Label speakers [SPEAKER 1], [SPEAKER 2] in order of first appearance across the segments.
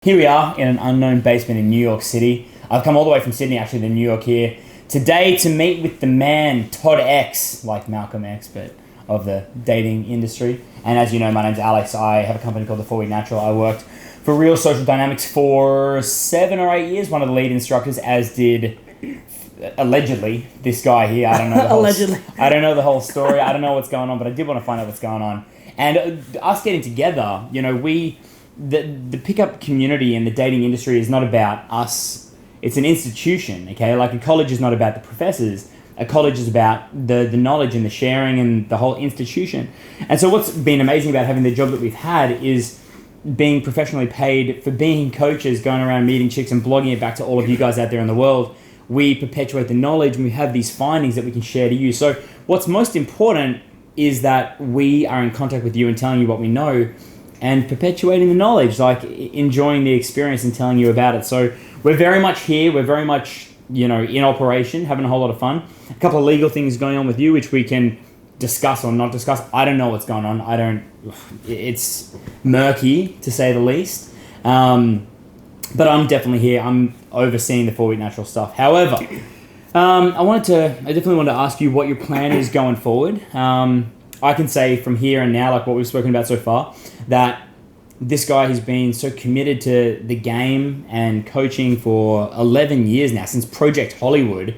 [SPEAKER 1] Here we are in an unknown basement in New York City. I've come all the way from Sydney actually to New York here today to meet with the man, Todd X, like Malcolm X, but of the dating industry. And as you know, my name's Alex. I have a company called The 4 Week Natural. I worked for Real Social Dynamics for 7 or 8 years, one of the lead instructors, as did allegedly this guy here. I don't know the whole,
[SPEAKER 2] Allegedly.
[SPEAKER 1] I don't know the whole story. I don't know what's going on, but I did want to find out what's going on. And us getting together, you know, the pickup community and the dating industry is not about us. It's an institution, okay? Like a college is not about the professors. A college is about the knowledge and the sharing and the whole institution. And so what's been amazing about having the job that we've had is being professionally paid for being coaches, going around meeting chicks and blogging it back to all of you guys out there in the world. We perpetuate the knowledge and we have these findings that we can share to you. So what's most important is that we are in contact with you and telling you what we know and perpetuating the knowledge, like enjoying the experience and telling you about it. So we're very much here. We're very much, you know, in operation, having a whole lot of fun. A couple of legal things going on with you, which we can discuss or not discuss. I don't know what's going on. It's murky to say the least. But I'm definitely here. I'm overseeing the 4 Week Natural stuff. However, I definitely wanted to ask you what your plan is going forward. I can say from here and now, like what we've spoken about so far, that this guy has been so committed to the game and coaching for 11 years now, since Project Hollywood.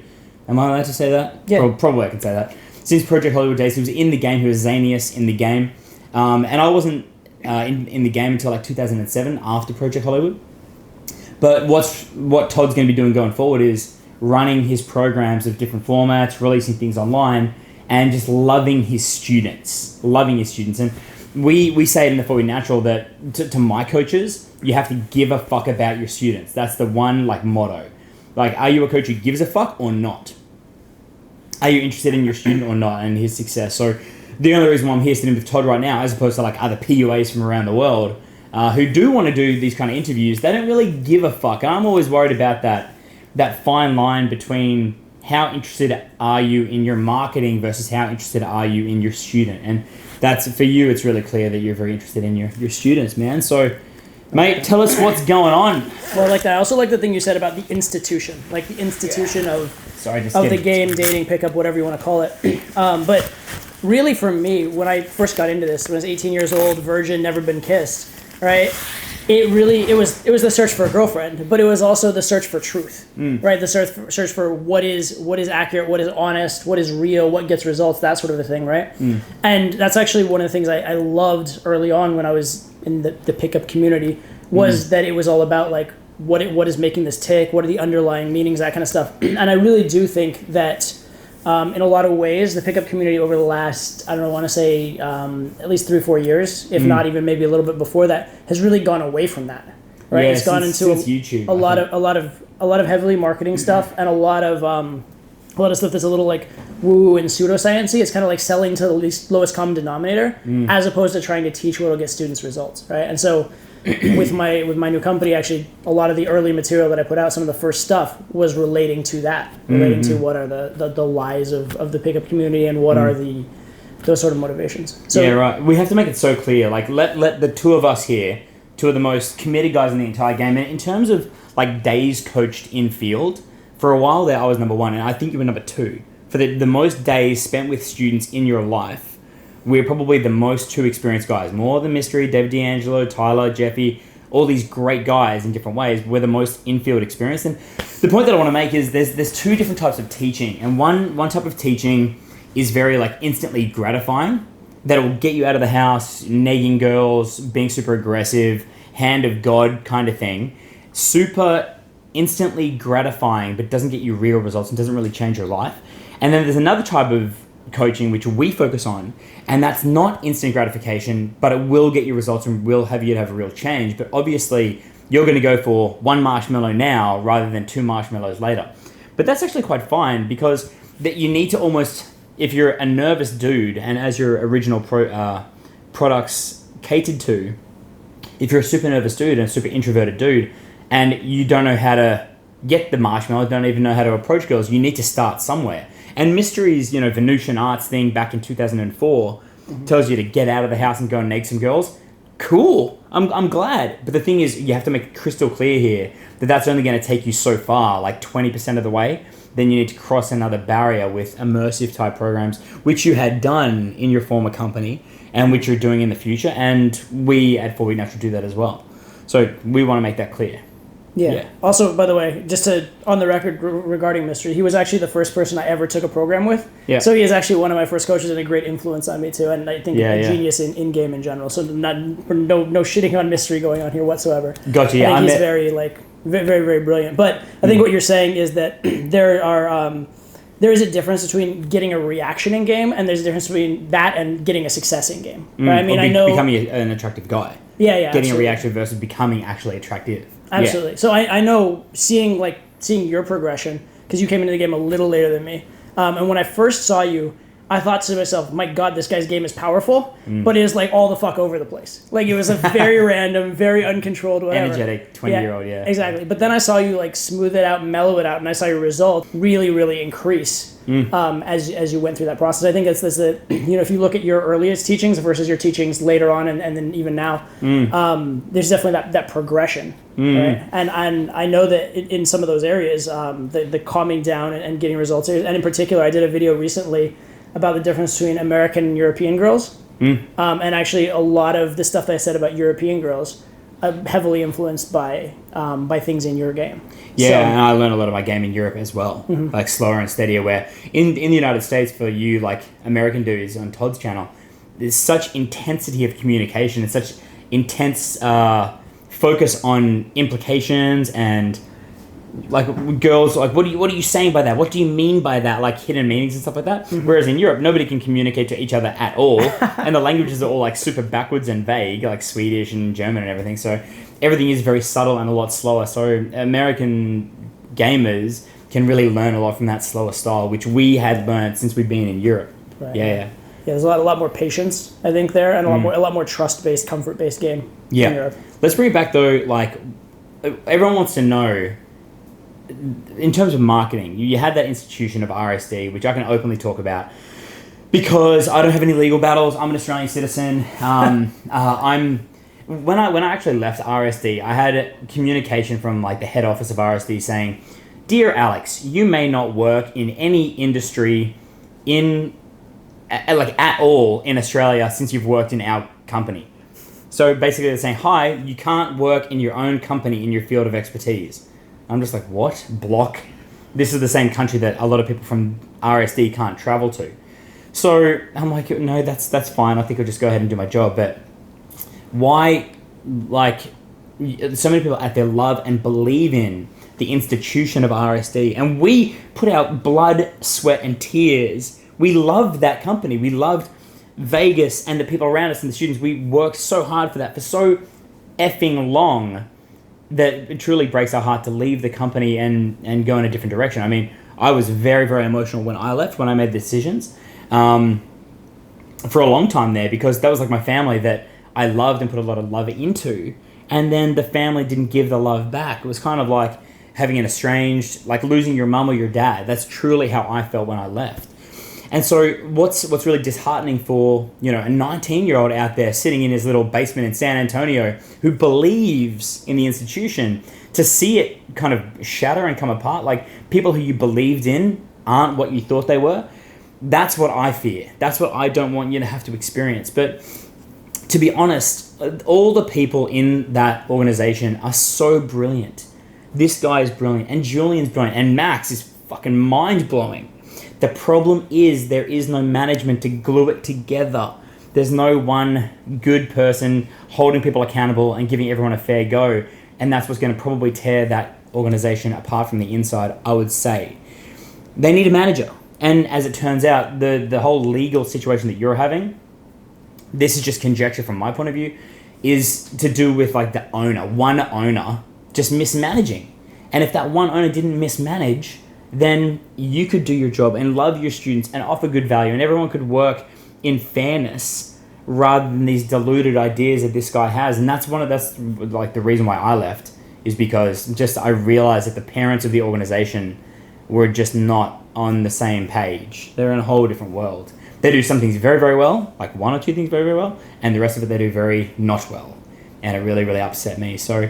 [SPEAKER 1] Am I allowed to say that?
[SPEAKER 2] Yeah.
[SPEAKER 1] Probably I can say that. Since Project Hollywood days, he was in the game. He was Zanius in the game. And I wasn't in the game until like 2007 after Project Hollywood. But what Todd's going to be doing going forward is running his programs of different formats, releasing things online, and just loving his students. And we say it in the 4 Week Natural that to my coaches, you have to give a fuck about your students. That's the one like motto. Like, are you a coach who gives a fuck or not? Are you interested in your student or not and his success? So the only reason why I'm here sitting with Todd right now, as opposed to like other PUAs from around the world who do want to do these kind of interviews, they don't really give a fuck. And I'm always worried about that fine line between how interested are you in your marketing versus how interested are you in your student. And that's, for you, it's really clear that you're very interested in your students, man. So, mate, tell us what's going on.
[SPEAKER 2] Well, I like that. I also like the thing you said about the institution, like the institution of the game, dating, pickup, whatever you want to call it. But really for me, when I first got into this, when I was 18 years old, virgin, never been kissed, right? It was the search for a girlfriend, but it was also the search for truth, right? The search for what is accurate, what is honest, what is real, what gets results, that sort of a thing, right? And that's actually one of the things I loved early on when I was in the pickup community was that it was all about like what is making this tick, what are the underlying meanings, that kind of stuff. And I really do think that in a lot of ways, the pickup community over the last, I want to say at least 3 or 4 years, if not even maybe a little bit before that, has really gone away from that. Right?
[SPEAKER 1] Yeah,
[SPEAKER 2] it's gone into
[SPEAKER 1] YouTube,
[SPEAKER 2] a lot of heavily marketing stuff and a lot of stuff that's a little like woo and pseudoscience-y. It's kind of like selling to the lowest common denominator as opposed to trying to teach what will get students results, right? And so with my new company, actually, a lot of the early material that I put out, some of the first stuff was relating to that, to what are the lies of the pickup community and what are those sort of motivations. So,
[SPEAKER 1] yeah, right. We have to make it so clear. Like, let the two of us here, two of the most committed guys in the entire game, and in terms of like days coached in field, for a while there, I was number 1, and I think you were number 2 for the most days spent with students in your life. We're probably the most 2 experienced guys, more than Mystery, David D'Angelo, Tyler, Jeffy, all these great guys in different ways. We're the most in-field experienced. And the point that I want to make is there's 2 different types of teaching. And one type of teaching is very like instantly gratifying, that will get you out of the house, nagging girls, being super aggressive, hand of God kind of thing. Super instantly gratifying, but doesn't get you real results and doesn't really change your life. And then there's another type of coaching which we focus on, and that's not instant gratification, but it will get you results and will have you have a real change. But obviously you're going to go for 1 marshmallow now rather than 2 marshmallows later. But that's actually quite fine, because that you need to almost, if you're a nervous dude and as your original products catered to, if you're a super nervous dude and a super introverted dude and you don't know how to get the marshmallow, don't even know how to approach girls, you need to start somewhere. And Mystery's, Venusian arts thing back in 2004 tells you to get out of the house and go and nag some girls. Cool. I'm glad. But the thing is, you have to make it crystal clear here that that's only going to take you so far, like 20% of the way. Then you need to cross another barrier with immersive type programs, which you had done in your former company and which you're doing in the future. And we at 4 Week Natural do that as well. So we want to make that clear.
[SPEAKER 2] Yeah. Also, by the way, just to on the record regarding Mystery, he was actually the first person I ever took a program with. Yeah. So he is actually one of my first coaches and a great influence on me too, and I think a genius in game in general. So no shitting on Mystery going on here whatsoever.
[SPEAKER 1] Gotcha. Yeah.
[SPEAKER 2] I think he's very very brilliant. But I think what you're saying is that there is a difference between getting a reaction in game, and there's a difference between that and getting a success in game. Right? I mean, I know
[SPEAKER 1] becoming an attractive guy.
[SPEAKER 2] Yeah.
[SPEAKER 1] Getting
[SPEAKER 2] absolutely.
[SPEAKER 1] a reaction versus becoming actually attractive.
[SPEAKER 2] Absolutely. Yeah. So I know seeing your progression, because you came into the game a little later than me, and when I first saw you, I thought to myself, my God, this guy's game is powerful, but it is like all the fuck over the place. Like it was a very random, very uncontrolled, whatever.
[SPEAKER 1] Energetic 20-year-old, yeah.
[SPEAKER 2] Exactly. But then I saw you like smooth it out, mellow it out, and I saw your result really, really increase as you went through that process. I think it's this that, if you look at your earliest teachings versus your teachings later on and then even now, there's definitely that progression. Right? And I know that in some of those areas, the calming down and getting results, and in particular, I did a video recently about the difference between American and European girls. And actually a lot of the stuff that I said about European girls heavily influenced by things in your game.
[SPEAKER 1] Yeah, so, and I learned a lot of my game in Europe as well, like slower and steadier, where in the United States, for you, like American dudes on Todd's channel, there's such intensity of communication and such intense focus on implications and like girls, like what are you saying by that? What do you mean by that? Like hidden meanings and stuff like that. Whereas in Europe, nobody can communicate to each other at all, and the languages are all like super backwards and vague, like Swedish and German and everything. So everything is very subtle and a lot slower. So American gamers can really learn a lot from that slower style, which we had learned since we've been in Europe.
[SPEAKER 2] Right. Yeah. There's a lot more patience, I think, there, and a lot more trust-based, comfort-based game in Europe.
[SPEAKER 1] Let's bring it back though. Like everyone wants to know. In terms of marketing, you had that institution of RSD, which I can openly talk about because I don't have any legal battles. I'm an Australian citizen. When I actually left RSD, I had communication from like the head office of RSD saying, "Dear Alex, you may not work in any industry at all in Australia since you've worked in our company." So basically, they're saying, "Hi, you can't work in your own company in your field of expertise." I'm just like, what? Block? This is the same country that a lot of people from RSD can't travel to. So I'm like, no, that's fine. I think I'll just go ahead and do my job. But why, like, so many people out there love and believe in the institution of RSD. And we put out blood, sweat, and tears. We loved that company. We loved Vegas and the people around us and the students. We worked so hard for that for so effing long that it truly breaks our heart to leave the company and go in a different direction. I mean, I was very, very emotional when I left, when I made the decisions for a long time there, because that was like my family that I loved and put a lot of love into. And then the family didn't give the love back. It was kind of like having an estranged, like losing your mum or your dad. That's truly how I felt when I left. And so what's really disheartening for, a 19-year-old out there sitting in his little basement in San Antonio who believes in the institution, to see it kind of shatter and come apart, like people who you believed in aren't what you thought they were, that's what I fear. That's what I don't want you to have to experience. But to be honest, all the people in that organization are so brilliant. This guy is brilliant, and Julian's brilliant, and Max is fucking mind-blowing. The problem is there is no management to glue it together. There's no one good person holding people accountable and giving everyone a fair go. And that's what's going to probably tear that organization apart from the inside, I would say. They need a manager. And as it turns out, the whole legal situation that you're having, this is just conjecture from my point of view, is to do with like the owner, one owner, just mismanaging. And if that one owner didn't mismanage, then you could do your job and love your students and offer good value, and everyone could work in fairness rather than these diluted ideas that this guy has. And that's like the reason why I left, is because just I realized that the parents of the organization were just not on the same page. They're in a whole different world. They do some things very, very well, like one or two things very, very well, and the rest of it they do very not well. And it really, really upset me. So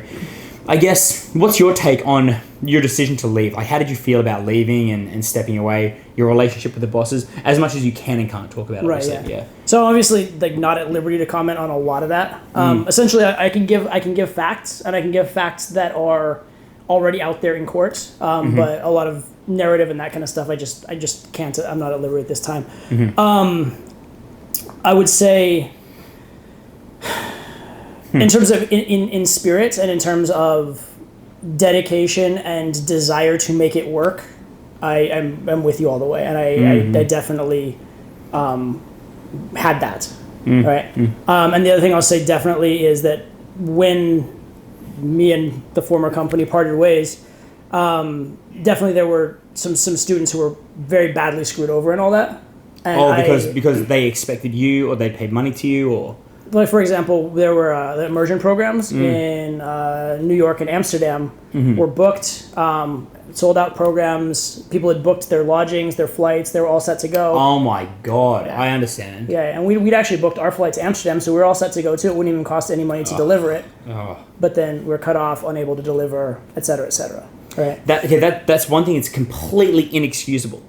[SPEAKER 1] I guess, what's your take on your decision to leave? Like, how did you feel about leaving and stepping away, your relationship with the bosses, as much as you can and can't talk about it?
[SPEAKER 2] Right, yeah. So obviously, like, not at liberty to comment on a lot of that. Essentially, I can give facts, and I can give facts that are already out there in court, but a lot of narrative and that kind of stuff, I just can't. I'm not at liberty at this time. I would say, in terms of in spirit and in terms of dedication and desire to make it work, I'm with you all the way, and I definitely had that, right? And the other thing I'll say definitely is that when me and the former company parted ways, definitely there were some students who were very badly screwed over and all that. And
[SPEAKER 1] because they expected you, or they paid money to you, or?
[SPEAKER 2] Like, for example, there were the immersion programs in New York and Amsterdam were booked, sold out programs. People had booked their lodgings, their flights. They were all set to go.
[SPEAKER 1] Oh my God, yeah. I understand.
[SPEAKER 2] Yeah, and we'd actually booked our flight to Amsterdam, so we were all set to go too. It wouldn't even cost any money to deliver it. But then we were cut off, unable to deliver, et cetera, et cetera. Right.
[SPEAKER 1] That's one thing that's completely inexcusable.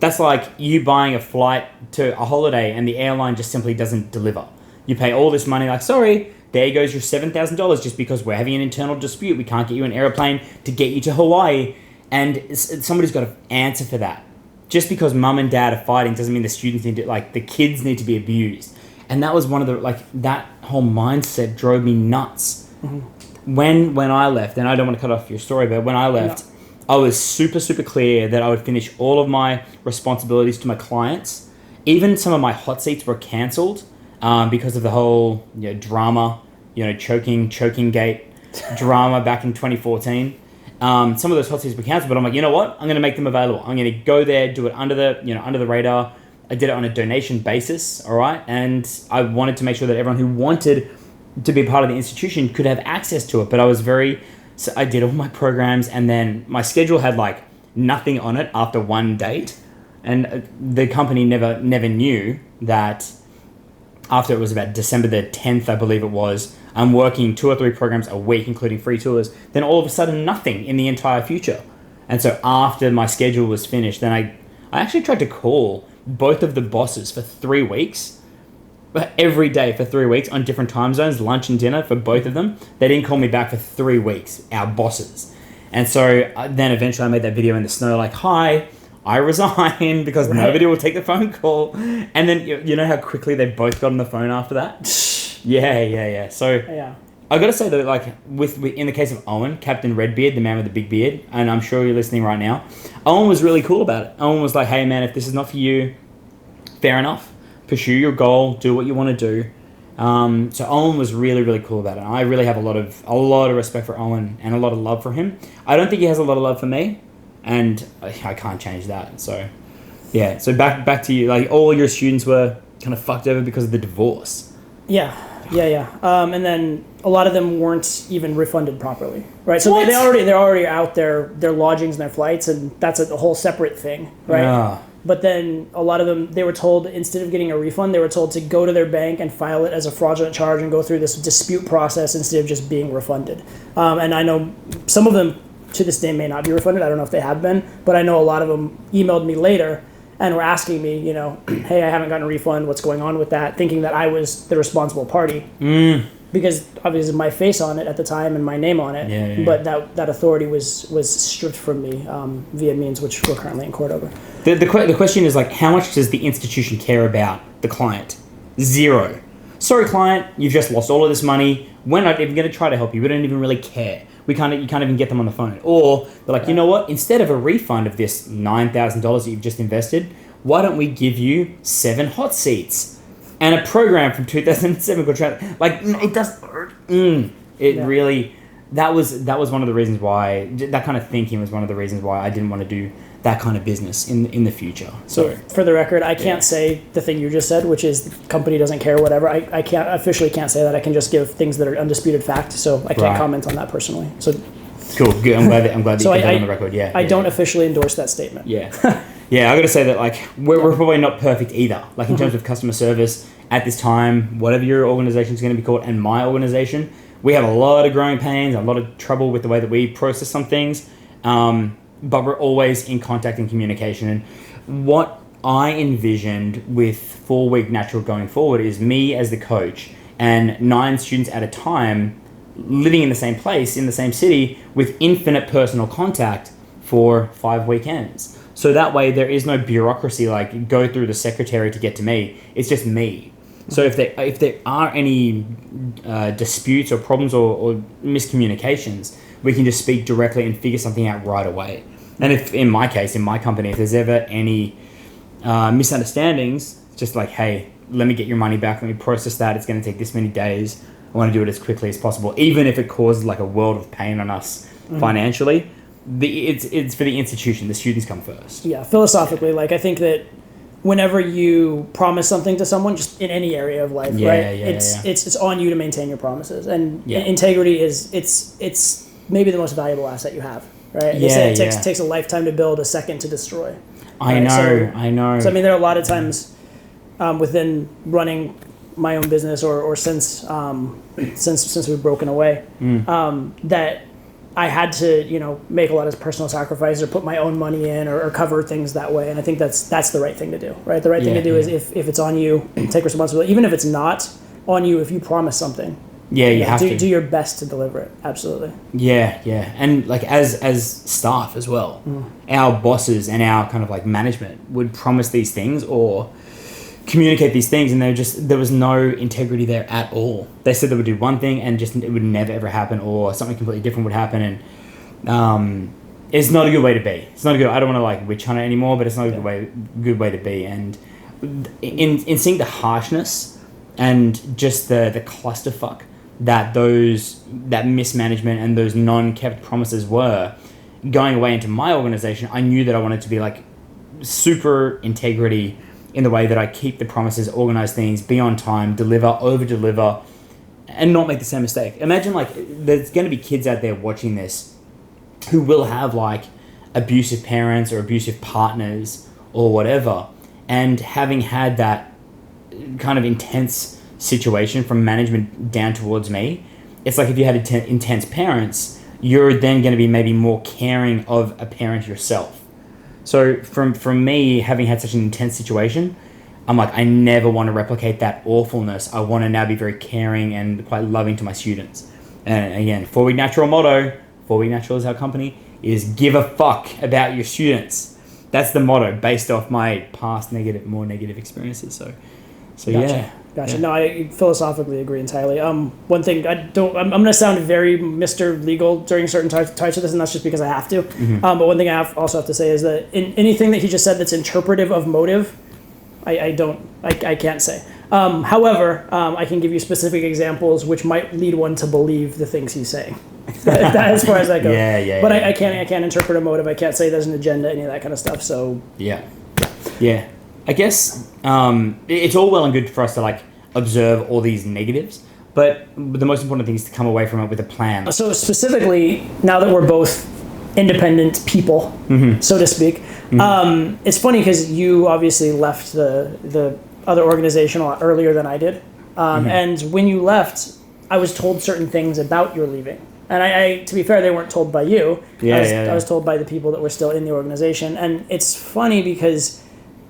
[SPEAKER 1] That's like you buying a flight to a holiday and the airline just simply doesn't deliver. You pay all this money, like, sorry, there goes your $7,000 just because we're having an internal dispute. We can't get you an airplane to get you to Hawaii. And somebody's got to answer for that. Just because mum and dad are fighting doesn't mean the students need to, like, the kids need to be abused. And that was one of the, like, that whole mindset drove me nuts. When I left, and I don't want to cut off your story, but when I left, I was super, super clear that I would finish all of my responsibilities to my clients. Even some of my hot seats were cancelled. Because of the whole drama, choking gate drama back in 2014. Some of those hot seats were cancelled, but I'm like, you know what? I'm going to make them available. I'm going to go there, do it under the radar. I did it on a donation basis, all right? And I wanted to make sure that everyone who wanted to be part of the institution could have access to it. But so I did all my programs, and then my schedule had like nothing on it after one date. And the company never knew that. After it was about December the 10th, I believe it was, I'm working 2 or 3 programs a week, including free tours. Then all of a sudden, nothing in the entire future. And so after my schedule was finished, then I actually tried to call both of the bosses for 3 weeks. But every day for 3 weeks on different time zones, lunch and dinner for both of them. They didn't call me back for 3 weeks, our bosses. And so then eventually I made that video in the snow like, hi, I resign because nobody will take the phone call. And then, you know how quickly they both got on the phone after that? Yeah. So I got to say that, like, with in the case of Owen, Captain Redbeard, the man with the big beard, and I'm sure you're listening right now, Owen was really cool about it. Owen was like, hey, man, if this is not for you, fair enough. Pursue your goal. Do what you want to do. So Owen was really, really cool about it. I really have a lot of respect for Owen and a lot of love for him. I don't think he has a lot of love for me. And I can't change that. So, yeah. So back to you. Like, all your students were kind of fucked over because of the divorce. Yeah. And then a lot of them weren't even refunded properly, right? So they're already out their lodgings and their flights, and that's a whole separate thing, right? Yeah. But then a lot of them, they were told, instead of getting a refund, they were told to go to their bank and file it as a fraudulent charge and go through this dispute process instead of just being refunded. And I know some of them to this day may not be refunded. I don't know if they have been, but I know a lot of them emailed me later and were asking me, hey, I haven't gotten a refund. What's going on with that? Thinking that I was the responsible party. Because obviously my face on it at the time and my name on it. Yeah. But that authority was stripped from me via means which we're currently in court over. The question is, like, how much does the institution care about the client? 0. Sorry, client, you've just lost all of this money. We're not even going to try to help you. We don't even really care. You can't even get them on the phone. Or they're like, you know what? Instead of a refund of this $9,000 that you've just invested, why don't we give you 7 hot seats and a program from 2007 called like, it does. Really. That was one of the reasons why, that kind of thinking was one of the reasons why I didn't want to do that kind of business in the future. So
[SPEAKER 2] for the record, I can't say the thing you just said, which is the company doesn't care, whatever. I can't officially say that. I can just give things that are undisputed fact. So I can't comment on that personally. So
[SPEAKER 1] cool. Good. I'm glad that you put that on the record. Yeah.
[SPEAKER 2] I don't officially endorse that statement.
[SPEAKER 1] Yeah. Yeah, I got to say that like we're probably not perfect either. Like in terms of customer service at this time, whatever your organization is going to be called, and my organization, we have a lot of growing pains, a lot of trouble with the way that we process some things, but we're always in contact and communication. And what I envisioned with 4-week natural going forward is me as the coach and 9 students at a time living in the same place, in the same city, with infinite personal contact for 5 weekends. So that way there is no bureaucracy like go through the secretary to get to me. It's just me. So if there are any disputes or problems or miscommunications, we can just speak directly and figure something out right away. And if in my case, in my company, if there's ever any misunderstandings, just like, hey, let me get your money back, let me process that, it's going to take this many days, I want to do it as quickly as possible, even if it causes like a world of pain on us financially. It's for the institution. The students come first.
[SPEAKER 2] Yeah, philosophically, like I think that whenever you promise something to someone, just in any area of life, it's on you to maintain your promises, and integrity is it's maybe the most valuable asset you have, right? They say it takes a lifetime to build, a second to destroy.
[SPEAKER 1] I know.
[SPEAKER 2] So I mean, there are a lot of times within running my own business or since we've broken away that I had to, make a lot of personal sacrifices or put my own money in or cover things that way. And I think that's the right thing to do, right? The right thing to do is if it's on you, take responsibility. Even if it's not on you, if you promise something,
[SPEAKER 1] you have to.
[SPEAKER 2] Do your best to deliver it. Absolutely.
[SPEAKER 1] Yeah. And like as staff as well, our bosses and our kind of like management would promise these things or communicate these things, and there was no integrity there at all. They said they would do one thing and just it would never ever happen, or something completely different would happen, and it's not a good way to be. It's not a good. I don't want to like witch hunt it anymore, but it's not a good way to be. And in seeing the harshness and just the clusterfuck that mismanagement and those non-kept promises were going away into my organization, I knew that I wanted to be like super integrity in the way that I keep the promises, organize things, be on time, deliver, over-deliver, and not make the same mistake. Imagine like there's going to be kids out there watching this who will have like abusive parents or abusive partners or whatever, and having had that kind of intense situation from management down towards me, it's like if you had intense parents, you're then going to be maybe more caring of a parent yourself. So from me having had such an intense situation, I'm like, I never want to replicate that awfulness. I want to now be very caring and quite loving to my students. And again, 4-week natural motto, 4-week natural is our company, is give a fuck about your students. That's the motto based off my past more negative experiences. So
[SPEAKER 2] Gotcha.
[SPEAKER 1] Yeah.
[SPEAKER 2] No, I philosophically agree entirely. One thing I'm going to sound very Mr. Legal during certain types of this, and that's just because I have to. But one thing I also have to say is that in anything that he just said that's interpretive of motive, I can't say. However, I can give you specific examples which might lead one to believe the things he's saying. As far as that goes. But I can't interpret a motive. I can't say there's an agenda, any of that kind of stuff. So
[SPEAKER 1] yeah. I guess it's all well and good for us to like observe all these negatives, but the most important thing is to come away from it with a plan.
[SPEAKER 2] So specifically, now that we're both independent people, so to speak, it's funny because you obviously left the other organization a lot earlier than I did, and when you left, I was told certain things about your leaving. And I to be fair, they weren't told by you. I was told by the people that were still in the organization, and it's funny because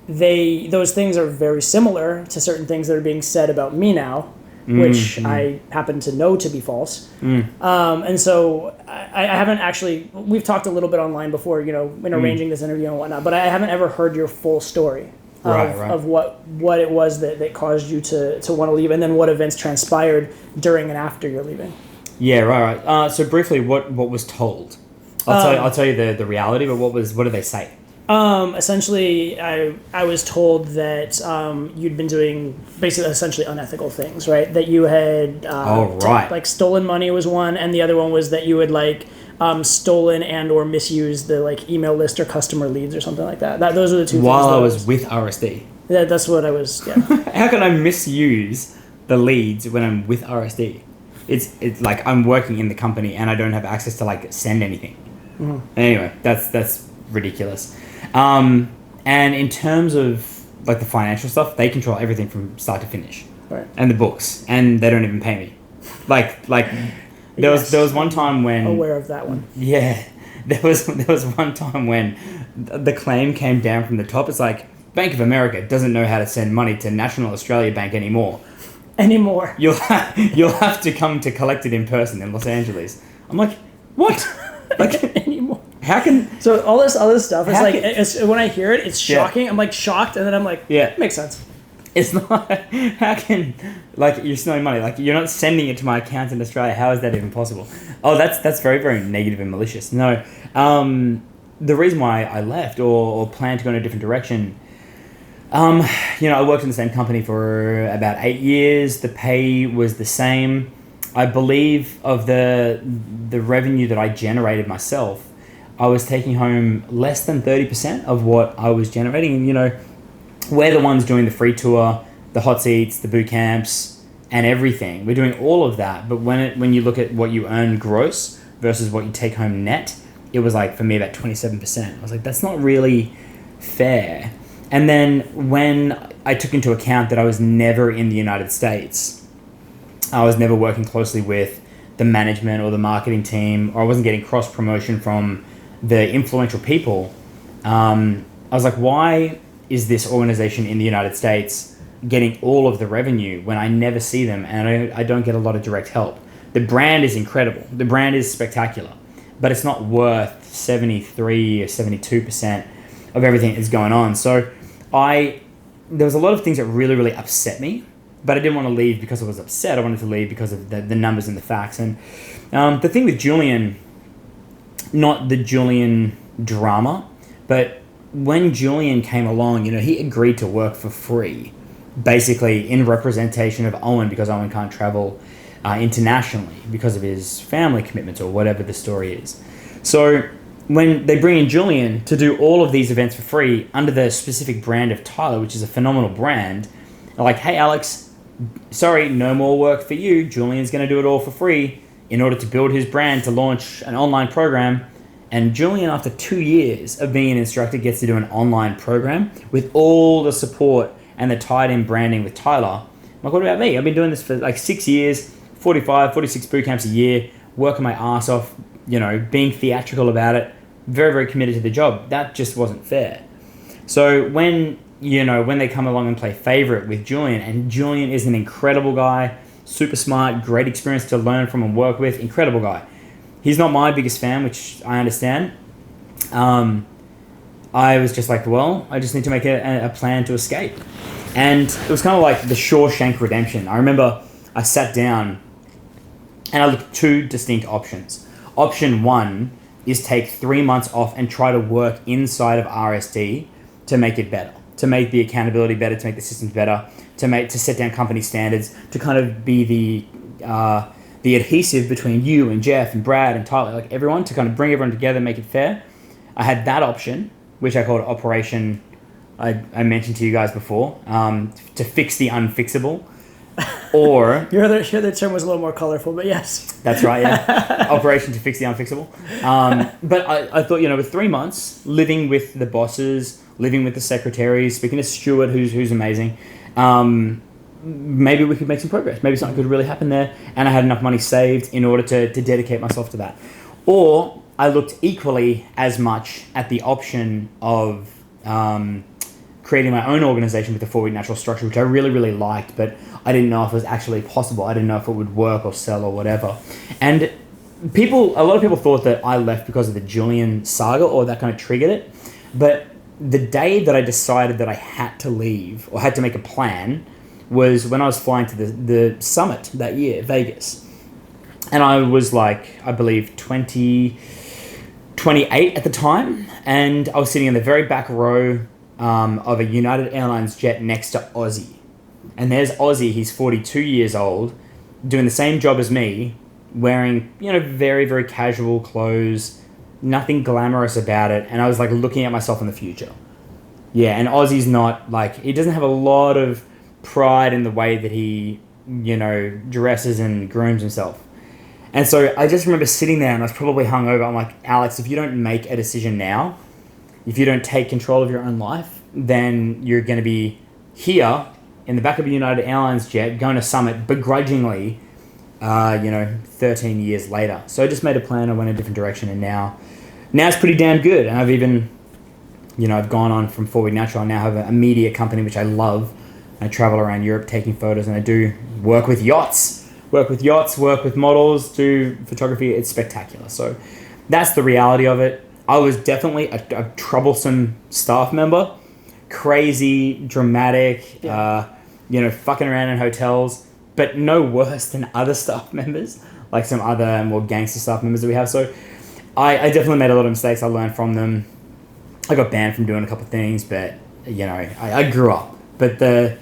[SPEAKER 2] those things are very similar to certain things that are being said about me now, which I happen to know to be false. And so I haven't actually, we've talked a little bit online before, in arranging this interview and whatnot, but I haven't ever heard your full story of what it was that caused you to want to leave, and then what events transpired during and after your leaving.
[SPEAKER 1] Yeah, right. So briefly, what was told? I'll tell you the reality, but what did they say?
[SPEAKER 2] Essentially, I was told that you'd been doing basically essentially unethical things, right? That you had like stolen money was one, and the other one was that you had stolen and or misused the like email list or customer leads or something like that. Those were the two things.
[SPEAKER 1] While I was with RSD.
[SPEAKER 2] That's what I was. Yeah.
[SPEAKER 1] How can I misuse the leads when I'm with RSD? It's like I'm working in the company and I don't have access to like send anything. Anyway, that's ridiculous. And And in terms of like the financial stuff, they control everything from start to finish.
[SPEAKER 2] Right.
[SPEAKER 1] And the books, and they don't even pay me. Like there was one time when
[SPEAKER 2] aware of that one.
[SPEAKER 1] Yeah, there was one time when the claim came down from the top. It's like Bank of America doesn't know how to send money to National Australia Bank anymore. You'll have to come to collect it in person in Los Angeles. I'm like, what? Like
[SPEAKER 2] anymore?
[SPEAKER 1] How can
[SPEAKER 2] so all this stuff is like it's, when I hear it, it's shocking. I'm like shocked, and then I'm like, yeah, makes sense.
[SPEAKER 1] It's not. How can like you're stealing money? Like you're not sending it to my account in Australia. How is that even possible? Oh, that's very, very negative and malicious. No, the reason why I left or planned to go in a different direction. I worked in the same company for about 8 years. The pay was the same. I believe of the revenue that I generated myself, I was taking home less than 30% of what I was generating. And, we're the ones doing the free tour, the hot seats, the boot camps, and everything. We're doing all of that. But when you look at what you earn gross versus what you take home net, it was like, for me, about 27%. I was like, that's not really fair. And then when I took into account that I was never in the United States, I was never working closely with the management or the marketing team, or I wasn't getting cross promotion from the influential people, I was like, why is this organization in the United States getting all of the revenue when I never see them and I don't get a lot of direct help? The brand is incredible. The brand is spectacular, but it's not worth 73 or 72% of everything that's going on. So there was a lot of things that really, really upset me, but I didn't want to leave because I was upset. I wanted to leave because of the numbers and the facts. And the thing with Julian, not the Julian drama, but when Julian came along, he agreed to work for free, basically in representation of Owen, because Owen can't travel internationally because of his family commitments or whatever the story is. So when they bring in Julian to do all of these events for free under the specific brand of Tyler, which is a phenomenal brand, they're like, hey, Alex, sorry, no more work for you. Julian's going to do it all for free in order to build his brand to launch an online program. And Julian, after 2 years of being an instructor, gets to do an online program with all the support and the tied-in branding with Tyler. I'm like, what about me? I've been doing this for like 6 years, 45, 46 boot camps a year, working my ass off, being theatrical about it, very, very committed to the job. That just wasn't fair. So when they come along and play favorite with Julian, and Julian is an incredible guy, super smart, great experience to learn from and work with, incredible guy. He's not my biggest fan, which I understand. I was just like, well, I just need to make a plan to escape. And it was kind of like the Shawshank Redemption. I remember I sat down and I looked at two distinct options. Option one is take 3 months off and try to work inside of RSD to make it better, to make the accountability better, to make the systems better, to set down company standards, to kind of be the adhesive between you and Jeff and Brad and Tyler, like everyone, to kind of bring everyone together, make it fair. I had that option, which I called Operation, I mentioned to you guys before, to fix the unfixable. Or
[SPEAKER 2] your other term was a little more colorful, but yes.
[SPEAKER 1] That's right, yeah. Operation to fix the unfixable. But I thought, with 3 months, living with the bosses, living with the secretaries, speaking to Stuart, who's amazing, maybe we could make some progress. Maybe something could really happen there. And I had enough money saved in order to dedicate myself to that. Or I looked equally as much at the option of creating my own organization with the 4-week natural structure, which I really, really liked, but I didn't know if it was actually possible. I didn't know if it would work or sell or whatever. And a lot of people thought that I left because of the Julian saga, or that kind of triggered it. But the day that I decided that I had to leave or had to make a plan was when I was flying to the summit that year, Vegas. And I was like, I believe 28 at the time. And I was sitting in the very back row of a United Airlines jet next to Ozzy. And there's Ozzy, he's 42 years old, doing the same job as me, wearing, very, very casual clothes, nothing glamorous about it. And I was like looking at myself in the future. Yeah, and Ozzy's not like, he doesn't have a lot of pride in the way that he, dresses and grooms himself. And so I just remember sitting there and I was probably hungover. I'm like, Alex, if you don't make a decision now, if you don't take control of your own life, than you're going to be here in the back of a United Airlines jet going to Summit begrudgingly, 13 years later. So I just made a plan. I went a different direction, and now it's pretty damn good. And I've even, I've gone on from 4 Week Natural. I now have a media company, which I love. I travel around Europe taking photos, and I do work with yachts, work with models, do photography. It's spectacular. So that's the reality of it. I was definitely a troublesome staff member, crazy, dramatic, fucking around in hotels, but no worse than other staff members, like some other more gangster staff members that we have. So I definitely made a lot of mistakes. I learned from them. I got banned from doing a couple of things, but I grew up. But the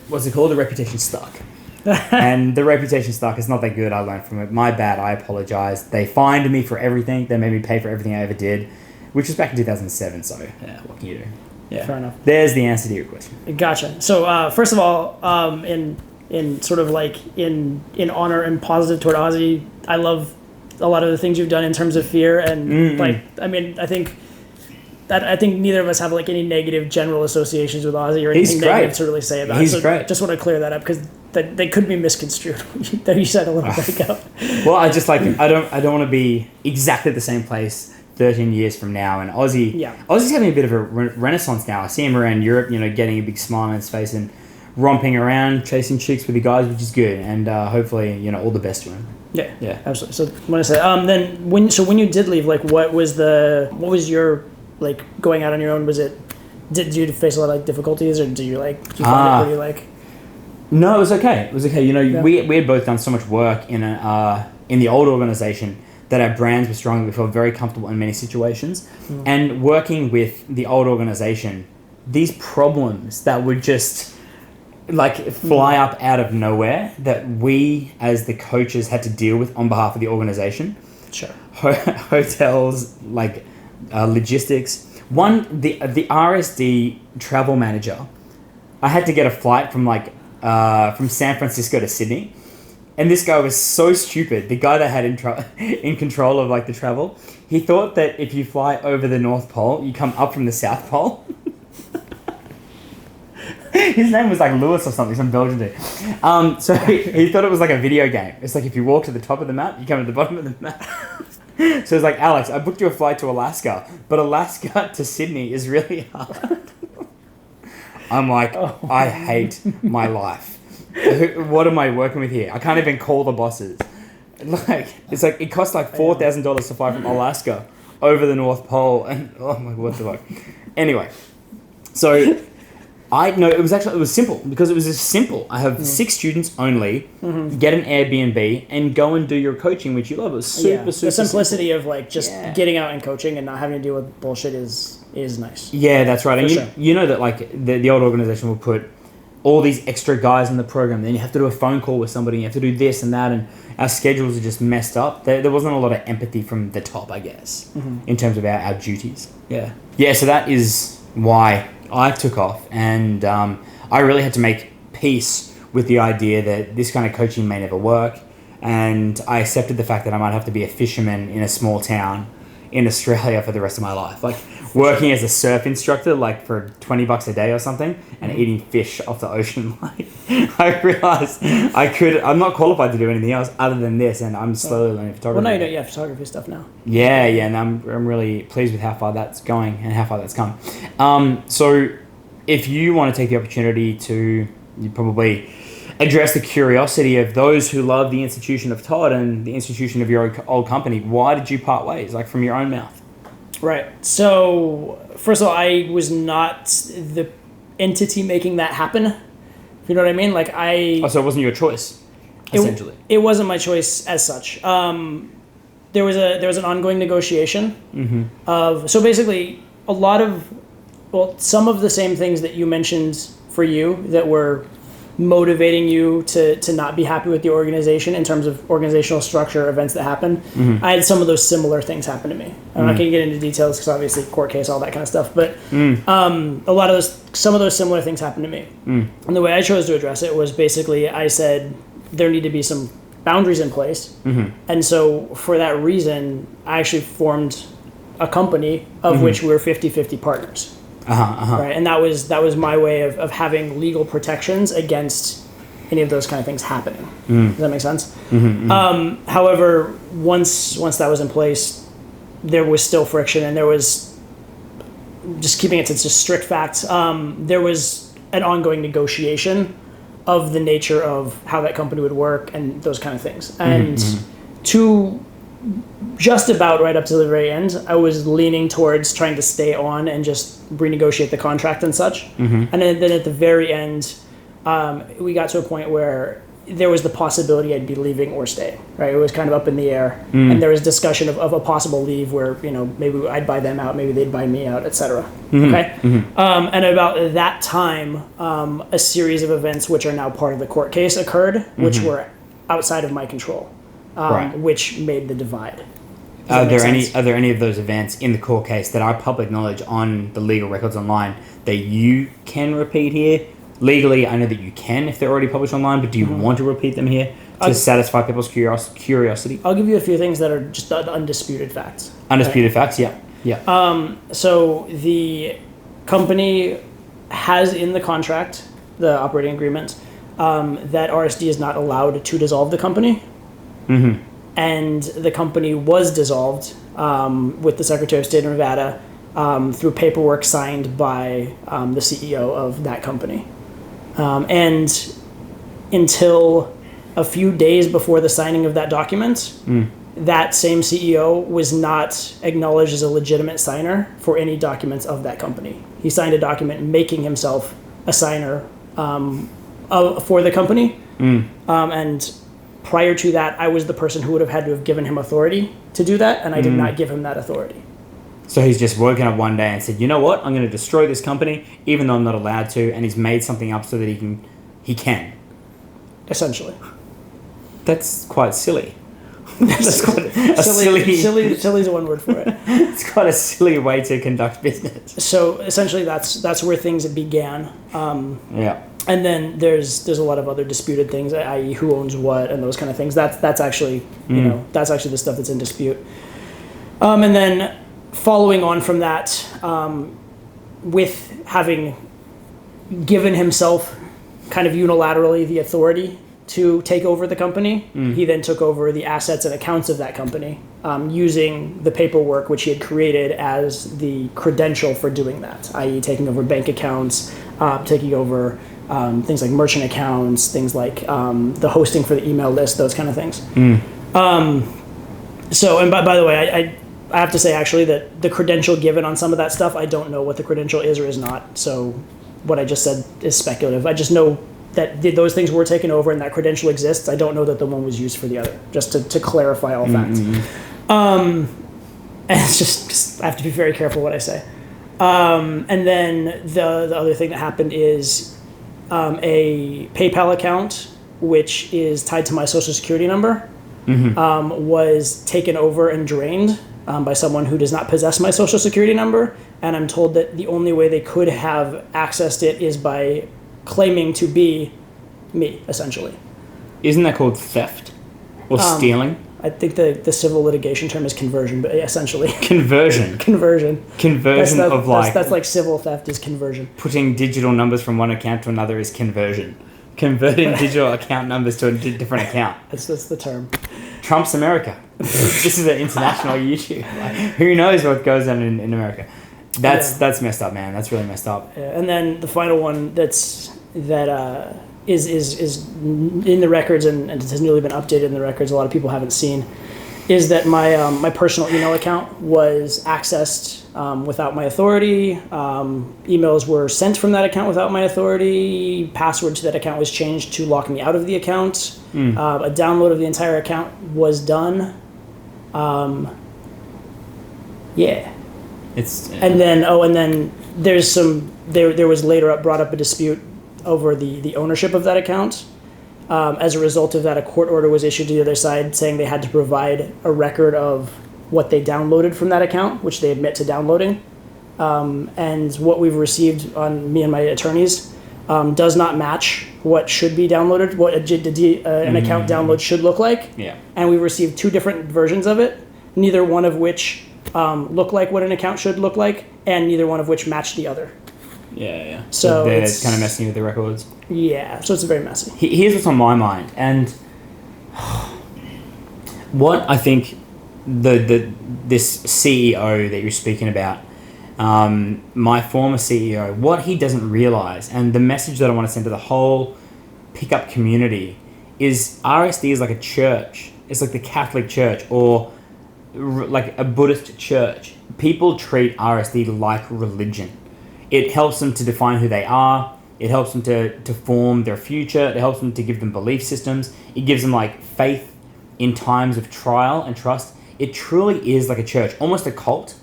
[SPEAKER 1] what's it called? The reputation stuck. And the reputation stuck. It's not that good. I learned from it. My bad. I apologize. They fined me for everything. They made me pay for everything I ever did, which was back in 2007. So yeah, what can you do? Yeah,
[SPEAKER 2] fair enough.
[SPEAKER 1] There's the answer to your question.
[SPEAKER 2] Gotcha. So first of all, in sort of like in honor and positive toward Ozzy, I love a lot of the things you've done in terms of fear and I think neither of us have like any negative general associations with Ozzy or anything negative to really say about it.
[SPEAKER 1] He's great.
[SPEAKER 2] Just want to clear that up because they could be misconstrued that you said a little bit ago.
[SPEAKER 1] Well, I just I don't want to be exactly the same place 13 years from now. And Ozzy's having a bit of a renaissance now. I see him around Europe, getting a big smile on his face and romping around, chasing chicks with the guys, which is good. And hopefully, all the best to him.
[SPEAKER 2] Yeah, absolutely. So what I say, then when you did leave, like what was your like going out on your own? Did you face a lot of like difficulties, or did you find it pretty like?
[SPEAKER 1] No, it was okay. We had both done so much work in the old organization that our brands were strong. We felt very comfortable in many situations, and working with the old organization, these problems that would just fly up out of nowhere that we as the coaches had to deal with on behalf of the organization.
[SPEAKER 2] Sure.
[SPEAKER 1] Hotels, logistics. The RSD travel manager, I had to get a flight from San Francisco to Sydney, and this guy was so stupid. The guy that had in control of the travel, he thought that if you fly over the North Pole, you come up from the South Pole. His name was Lewis or something, some Belgian dude. So he thought it was like a video game. It's like if you walk to the top of the map, you come to the bottom of the map. So it's like, Alex, I booked you a flight to Alaska, but Alaska to Sydney is really hard. I'm like, I hate my life. What am I working with here? I can't even call the bosses. It costs $4,000 to fly from Alaska over the North Pole, and oh my, what the fuck. Anyway, so it was simple because it was just simple. I have 6 students only. Get an Airbnb and go and do your coaching, which you love. It was super
[SPEAKER 2] the simplicity simple. Of getting out and coaching and not having to deal with bullshit is nice.
[SPEAKER 1] Yeah, that's right. And you know that the old organization will put all these extra guys in the program. Then you have to do a phone call with somebody. You have to do this and that, and our schedules are just messed up. There wasn't a lot of empathy from the top, I guess, in terms of our duties. Yeah. So that is why I took off, and I really had to make peace with the idea that this kind of coaching may never work, and I accepted the fact that I might have to be a fisherman in a small town in Australia for the rest of my life. Working as a surf instructor, for $20 a day or something, and eating fish off the ocean. I realized I'm not qualified to do anything else other than this, and I'm slowly learning photography.
[SPEAKER 2] Well, no, you don't. Photography stuff now.
[SPEAKER 1] Yeah, and I'm really pleased with how far that's going and how far that's come. So if you want to take the opportunity to, you probably address the curiosity of those who love the institution of Todd and the institution of your old company. Why did you part ways, from your own mouth?
[SPEAKER 2] Right. So, first of all, I was not the entity making that happen. If you know what I mean?
[SPEAKER 1] So it wasn't your choice, essentially.
[SPEAKER 2] It wasn't my choice as such. There was an ongoing negotiation of, so basically some of the same things that you mentioned for you that were motivating you to not be happy with the organization in terms of organizational structure, events that happened. I had some of those similar things happen to me. I'm not going to get into details because obviously court case, all that kind of stuff. But some of those similar things happened to me. And the way I chose to address it was basically I said there need to be some boundaries in place. And so for that reason, I actually formed a company of which we were 50-50 partners. right? And that was my way of having legal protections against any of those kind of things happening. Does that make sense? However, once that was in place, there was still friction, and there was, just keeping it to just strict facts, there was an ongoing negotiation of the nature of how that company would work and those kind of things. And to just about right up to the very end, I was leaning towards trying to stay on and just renegotiate the contract and such. And then at the very end, we got to a point where there was the possibility I'd be leaving or staying, right? It was kind of up in the air. And there was discussion of a possible leave where, maybe I'd buy them out, maybe they'd buy me out, etc. Okay? And about that time, a series of events which are now part of the court case occurred, which were outside of my control, which made the divide.
[SPEAKER 1] Are there any of those events in the court case that are public knowledge on the legal records online that you can repeat here? Legally, I know that you can if they're already published online, but do you want to repeat them here to satisfy people's curiosity?
[SPEAKER 2] I'll give you a few things that are just undisputed facts.
[SPEAKER 1] Undisputed facts, yeah.
[SPEAKER 2] So the company has in the contract, the operating agreement, that RSD is not allowed to dissolve the company. And the company was dissolved with the Secretary of State of Nevada through paperwork signed by the CEO of that company. And until a few days before the signing of that document, that same CEO was not acknowledged as a legitimate signer for any documents of that company. He signed a document making himself a signer for the company. And prior to that, I was the person who would have had to have given him authority to do that, and I did not give him that authority.
[SPEAKER 1] So he's just woken up one day and said, you know what, I'm going to destroy this company, even though I'm not allowed to, and he's made something up so that he can.
[SPEAKER 2] Essentially.
[SPEAKER 1] That's quite silly. That's quite a
[SPEAKER 2] silly's one word for it.
[SPEAKER 1] It's quite a silly way to conduct business.
[SPEAKER 2] So essentially that's where things began. And then there's a lot of other disputed things, i.e. who owns what and those kind of things. That's actually that's actually the stuff that's in dispute. And then following on from that, with having given himself kind of unilaterally the authority to take over the company, he then took over the assets and accounts of that company, using the paperwork which he had created as the credential for doing that, i.e. taking over bank accounts, taking over things like merchant accounts, things like the hosting for the email list, those kind of things. So, and by the way, I have to say actually that the credential given on some of that stuff, I don't know what the credential is or is not. So what I just said is speculative. I just know that those things were taken over and that credential exists. I don't know that the one was used for the other, just to clarify all facts. And it's just I have to be very careful what I say. And then the other thing that happened is a PayPal account, which is tied to my social security number, was taken over and drained by someone who does not possess my social security number. And I'm told that the only way they could have accessed it is by claiming to be me, essentially.
[SPEAKER 1] Isn't that called theft or stealing?
[SPEAKER 2] I think the civil litigation term is conversion, but essentially
[SPEAKER 1] conversion.
[SPEAKER 2] That's like civil theft is conversion.
[SPEAKER 1] Putting digital numbers from one account to another is conversion. Converting digital account numbers to a different account.
[SPEAKER 2] That's the term.
[SPEAKER 1] Trump's America. This is an international issue. Like, who knows what goes on in America? That's messed up, man. That's really messed up.
[SPEAKER 2] Yeah. And then the final one that is in the records and has newly been updated in the records, a lot of people haven't seen, is that my personal email account was accessed without my authority. Emails were sent from that account without my authority. Password to that account was changed to lock me out of the account. A download of the entire account was done. And then there's there was later brought up a dispute over the ownership of that account. As a result of that, a court order was issued to the other side saying they had to provide a record of what they downloaded from that account, which they admit to downloading. And what we've received on me and my attorneys does not match what should be downloaded, what an account download should look like.
[SPEAKER 1] Yeah.
[SPEAKER 2] And we received two different versions of it, neither one of which look like what an account should look like, and neither one of which match the other.
[SPEAKER 1] Yeah.
[SPEAKER 2] So
[SPEAKER 1] they're
[SPEAKER 2] it's
[SPEAKER 1] kind of messing with the records.
[SPEAKER 2] Yeah, so it's very messy.
[SPEAKER 1] Here's what's on my mind, and what I think this CEO that you're speaking about, my former CEO, what he doesn't realize, and the message that I want to send to the whole pickup community is RSD is like a church. It's like the Catholic Church or like a Buddhist church. People treat RSD like religion. It helps them to define who they are. It helps them to form their future. It helps them to give them belief systems. It gives them like faith in times of trial and trust. It truly is like a church, almost a cult.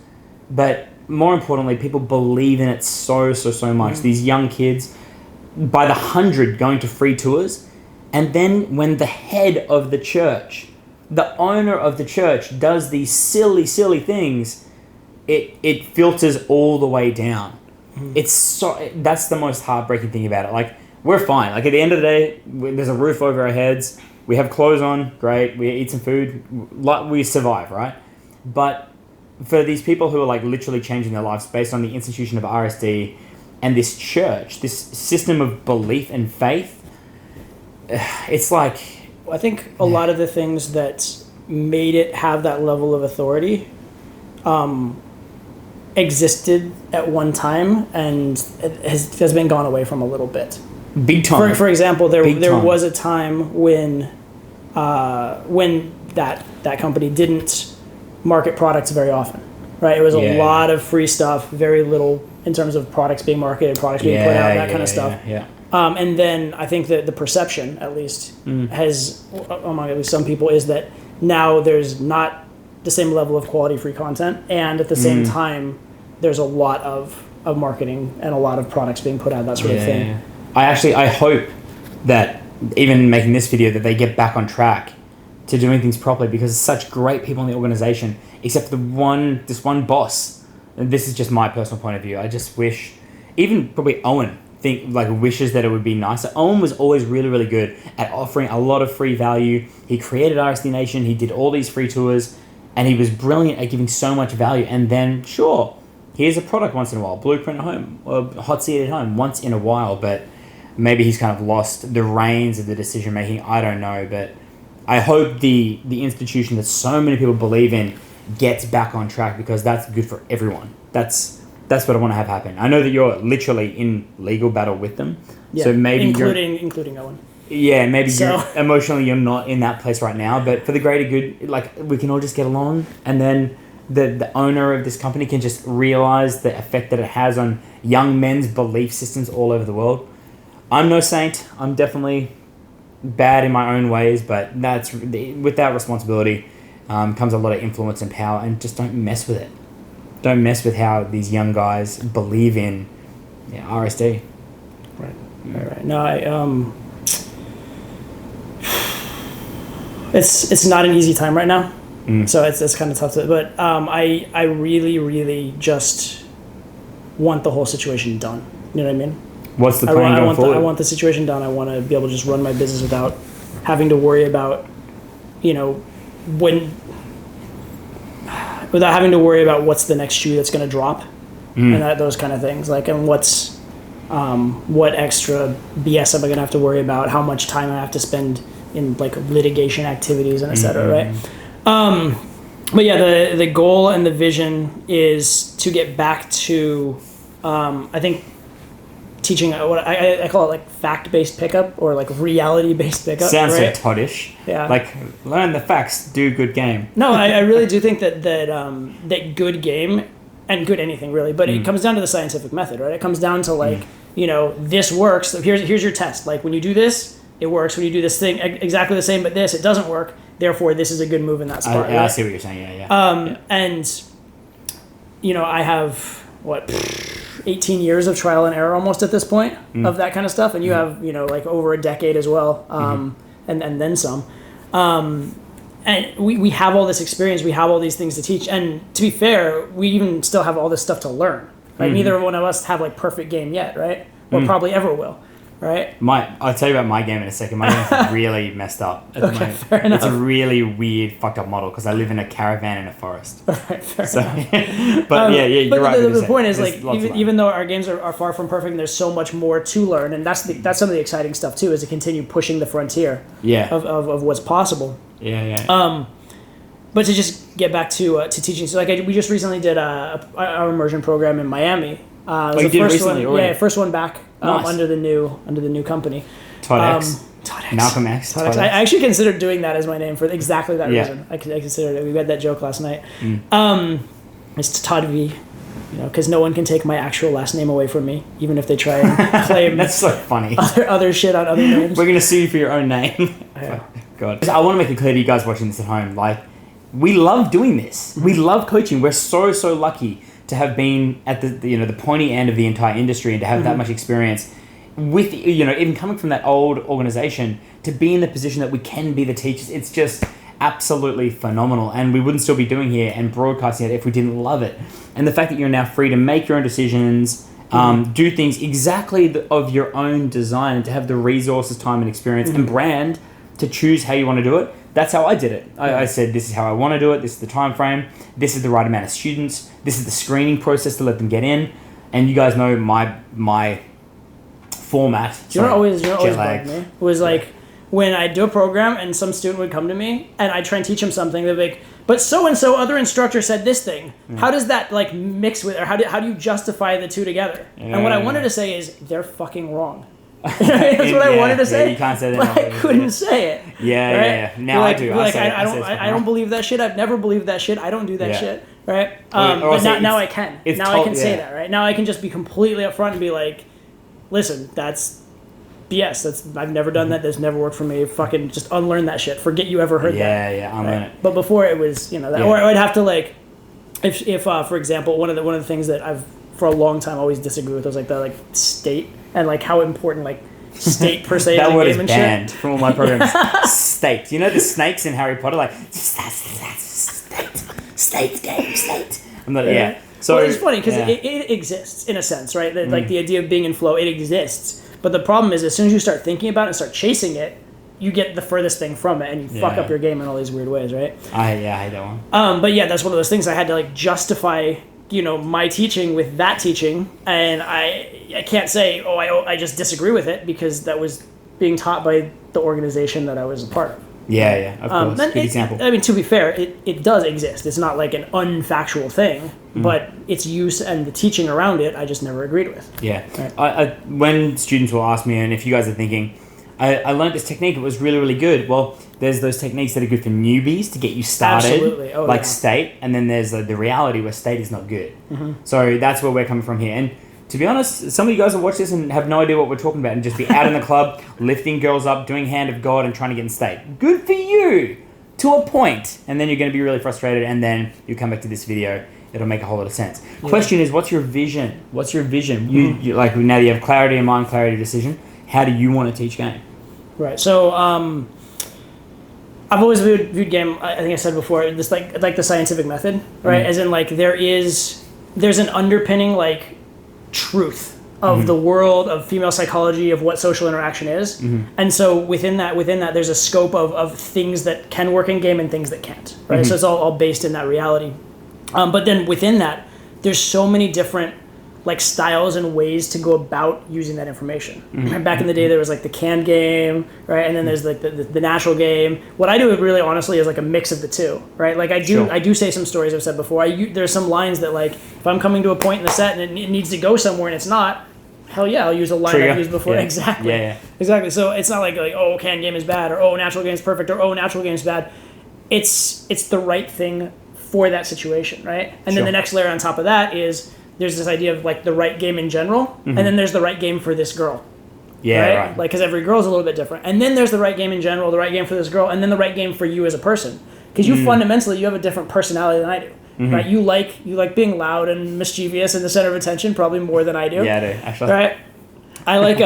[SPEAKER 1] But more importantly, people believe in it so much. These young kids, by the 100 going to free tours. And then when the head of the church, the owner of the church does these silly things, it filters all the way down. That's the most heartbreaking thing about it. Like, we're fine. Like, at the end of the day, there's a roof over our heads. We have clothes on. Great. We eat some food. We survive, right? But for these people who are like literally changing their lives based on the institution of RSD and this church, this system of belief and faith, it's like...
[SPEAKER 2] I think a lot of the things that made it have that level of authority existed at one time and has been gone away from a little bit.
[SPEAKER 1] Big time.
[SPEAKER 2] For example, there was a time when that company didn't market products very often, right? It was a lot of free stuff, very little in terms of products being marketed, products being put out, that kind of stuff. And then I think that the perception, at least, has, among at least some people, is that now there's not the same level of quality free content, and at the same time, there's a lot of marketing and a lot of products being put out, that sort of thing.
[SPEAKER 1] Yeah. I hope that even making this video that they get back on track to doing things properly, because there's such great people in the organization, except for this one boss. And this is just my personal point of view. I just wish, even probably Owen wishes that it would be nicer. Owen was always really good at offering a lot of free value. He created RSD Nation. He did all these free tours, and he was brilliant at giving so much value. And then, sure, here's a product once in a while, Blueprint at home, or Hot Seat at home once in a while, but maybe he's kind of lost the reins of the decision making. I don't know, but I hope the institution that so many people believe in gets back on track, because that's good for everyone. That's what I want to have happen. I know that you're literally in legal battle with them, so maybe
[SPEAKER 2] including Owen.
[SPEAKER 1] Yeah, maybe emotionally you're not in that place right now, but for the greater good, like, we can all just get along, and then the owner of this company can just realize the effect that it has on young men's belief systems all over the world. I'm no saint. I'm definitely bad in my own ways, but with that responsibility comes a lot of influence and power, and just don't mess with it. Don't mess with how these young guys believe in RSD.
[SPEAKER 2] Right. No, it's not an easy time right now, so it's kind of tough to. But I really just want the whole situation done. You know what I mean?
[SPEAKER 1] What's the plan going forward?
[SPEAKER 2] I want the situation done. I want to be able to just run my business without having to worry about, without having to worry about what's the next shoe that's going to drop, and those kind of things. Like, and what's what extra BS am I going to have to worry about? How much time I have to spend in like litigation activities and et cetera, right? But yeah, the goal and the vision is to get back to, I think, teaching what I call it like fact-based pickup, or like reality-based pickup.
[SPEAKER 1] Sounds
[SPEAKER 2] right?
[SPEAKER 1] so Toddish.
[SPEAKER 2] Yeah.
[SPEAKER 1] Like, learn the facts, do good game.
[SPEAKER 2] No, I really do think that good game, and good anything really, but it comes down to the scientific method, right? It comes down to like, this works. So here's your test. Like, when you do this, it works. When you do this thing exactly the same, but this, it doesn't work. Therefore, this is a good move in that spot.
[SPEAKER 1] I see what you're saying. Yeah.
[SPEAKER 2] And I have 18 years of trial and error almost at this point of that kind of stuff, and you have like over a decade as well, and then some, and we have all this experience, we have all these things to teach, and to be fair, we even still have all this stuff to learn. Right? Neither one of us have like perfect game yet, right? Or probably ever will. right?
[SPEAKER 1] I'll tell you about my game in a second. My game's really messed up at the moment.
[SPEAKER 2] Fair enough.
[SPEAKER 1] It's a really weird, fucked up model because I live in a caravan in a forest.
[SPEAKER 2] Right, fair enough.
[SPEAKER 1] But you're right.
[SPEAKER 2] The point is, like, even though our games are far from perfect, and there's so much more to learn, and that's some of the exciting stuff too, is to continue pushing the frontier of what's possible.
[SPEAKER 1] Yeah.
[SPEAKER 2] But to just get back to teaching, so like we just recently did our immersion program in Miami.
[SPEAKER 1] You did recently already?
[SPEAKER 2] Yeah, first one back
[SPEAKER 1] Nice.
[SPEAKER 2] under the new company.
[SPEAKER 1] Todd X. Malcolm X.
[SPEAKER 2] Todd X. I actually considered doing that as my name for exactly that reason. I considered it. We had that joke last night. It's Todd V. Because no one can take my actual last name away from me, even if they try and claim.
[SPEAKER 1] That's so funny.
[SPEAKER 2] Other shit on other names.
[SPEAKER 1] We're gonna sue you for your own name.
[SPEAKER 2] Yeah.
[SPEAKER 1] God. I want to make it clear to you guys watching this at home, like, we love doing this. We love coaching. We're so lucky to have been at the pointy end of the entire industry and to have that much experience with, even coming from that old organization to be in the position that we can be the teachers. It's just absolutely phenomenal, and we wouldn't still be doing here and broadcasting it if we didn't love it. And the fact that you're now free to make your own decisions, do things exactly of your own design, and to have the resources, time and experience and brand to choose how you want to do it. That's how I did it. I said, this is how I want to do it. This is the time frame. This is the right amount of students. This is the screening process to let them get in. And you guys know my format.
[SPEAKER 2] You know what always bugged me? Was like when I do a program and some student would come to me and I try and teach them something, they'd be like, but so-and-so other instructor said this thing. How does that like mix with, or how do you justify the two together? And what I wanted to say is, they're fucking wrong. That's what I wanted to say.
[SPEAKER 1] Yeah, you can't say that.
[SPEAKER 2] But I couldn't say it.
[SPEAKER 1] Yeah. Now I do.
[SPEAKER 2] I don't believe that shit. I've never believed that shit. I don't do that shit. Right? But now I can. Now I can say that. Right? Now I can just be completely upfront and be like, listen, that's BS. I've never done that. That's never worked for me. Fucking just unlearn that shit. Forget you ever heard that.
[SPEAKER 1] Yeah, unlearn it.
[SPEAKER 2] But before it was, that, or I'd have to like, if for example, one of the things that I've for a long time always disagreed with was like the state and like how important like state per se
[SPEAKER 1] that
[SPEAKER 2] is
[SPEAKER 1] word
[SPEAKER 2] in
[SPEAKER 1] is
[SPEAKER 2] game
[SPEAKER 1] banned
[SPEAKER 2] and shit.
[SPEAKER 1] from all my programs. State. The snakes in Harry Potter, like state game, state. I'm not. Yeah. So
[SPEAKER 2] it's funny because it exists in a sense, right? That, like the idea of being in flow, it exists. But the problem is, as soon as you start thinking about it and start chasing it, you get the furthest thing from it, and you fuck up your game in all these weird ways, right?
[SPEAKER 1] I hate that one.
[SPEAKER 2] But yeah, that's one of those things I had to like justify, my teaching with that teaching, and I can't say, I just disagree with it because that was being taught by the organization that I was a part of.
[SPEAKER 1] Yeah, of course. Good example.
[SPEAKER 2] I mean, to be fair, it does exist. It's not like an unfactual thing, but its use and the teaching around it, I just never agreed with.
[SPEAKER 1] Yeah.
[SPEAKER 2] Right.
[SPEAKER 1] When students will ask me, and if you guys are thinking, I learned this technique, it was really, really good. Well, there's those techniques that are good for newbies to get you started,
[SPEAKER 2] Absolutely.
[SPEAKER 1] state, and then there's the reality where state is not good. So that's where we're coming from here. And to be honest, some of you guys will watch this and have no idea what we're talking about and just be out in the club, lifting girls up, doing hand of God and trying to get in state. Good for you, to a point. And then you're going to be really frustrated, and then you come back to this video. It'll make a whole lot of sense. Yeah. Question is, what's your vision? What's your vision? You like, now that you have clarity of mind, clarity of decision, how do you want to teach game?
[SPEAKER 2] Right. So I've always viewed game, I think I said before, this like the scientific method, right? As in like there's an underpinning like truth of the world of female psychology, of what social interaction is, and so within that there's a scope of things that can work in game and things that can't, right? So it's all based in that reality, but then within that there's so many different like styles and ways to go about using that information. Back in the day there was like the canned game, right? And then there's like the natural game. What I do really honestly is like a mix of the two, right? Like I do say some stories I've said before. There's some lines that like if I'm coming to a point in the set and it needs to go somewhere and it's not, hell yeah, I'll use a line I've used before.
[SPEAKER 1] Yeah.
[SPEAKER 2] Exactly.
[SPEAKER 1] Yeah.
[SPEAKER 2] Exactly. So it's not like oh, canned game is bad, or oh, natural game is perfect, or oh, natural game is bad. It's the right thing for that situation, right? And then the next layer on top of that is there's this idea of like the right game in general, and then there's the right game for this girl.
[SPEAKER 1] Yeah, right.
[SPEAKER 2] Like, because every girl's a little bit different. And then there's the right game in general, the right game for this girl, and then the right game for you as a person. Because you fundamentally, you have a different personality than I do. Right? You like being loud and mischievous and the center of attention probably more than I do.
[SPEAKER 1] Yeah, I do, actually.
[SPEAKER 2] Right? I like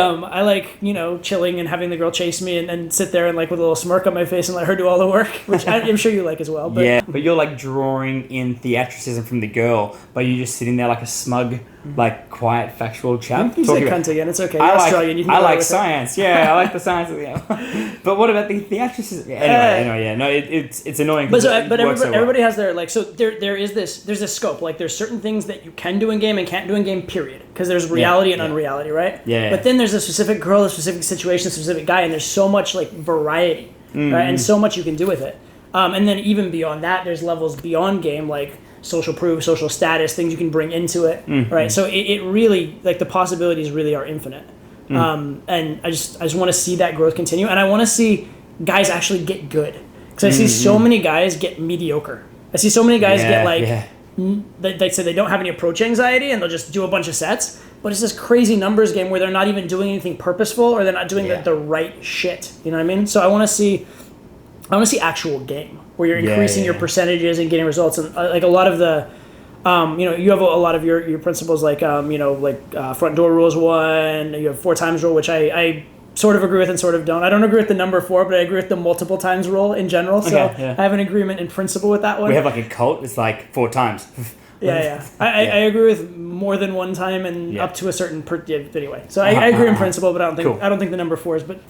[SPEAKER 2] chilling and having the girl chase me and sit there and like with a little smirk on my face and let her do all the work, which I'm sure you like as well. But
[SPEAKER 1] yeah, but you're like drawing in theatricism from the girl, but you're just sitting there like a smug like quiet, factual chap.
[SPEAKER 2] You say cunt again. It's okay. You're
[SPEAKER 1] Australian.
[SPEAKER 2] You can
[SPEAKER 1] I like science. I like the science of the. But what about the actresses? Anyway, yeah. No, it's annoying.
[SPEAKER 2] But everybody has their like. So there's this scope. Like there's certain things that you can do in game and can't do in game. Period. Because there's reality and unreality, right?
[SPEAKER 1] Yeah.
[SPEAKER 2] But then there's a specific girl, a specific situation, a specific guy, and there's so much like variety, right? And so much you can do with it. And then even beyond that, there's levels beyond game like social proof, social status, things you can bring into it, right? So it really, like the possibilities really are infinite. And I just want to see that growth continue, and I want to see guys actually get good, because I see so many guys get mediocre. I see so many guys get like, they say they don't have any approach anxiety and they'll just do a bunch of sets, but it's this crazy numbers game where they're not even doing anything purposeful, or they're not doing the right shit. You know what I mean? So I want to see actual game where you're increasing your percentages and getting results, and like a lot of the you have a lot of your principles like front door rule is one. You have 4 times rule, which I sort of agree with and sort of don't. I don't agree with the number 4, but I agree with the multiple times rule in general. So I have an agreement in principle with that one.
[SPEAKER 1] We have like a cult. It's like 4 times.
[SPEAKER 2] I agree with more than one time and up to a certain anyway. So I agree in principle, but I don't think the number 4 is. But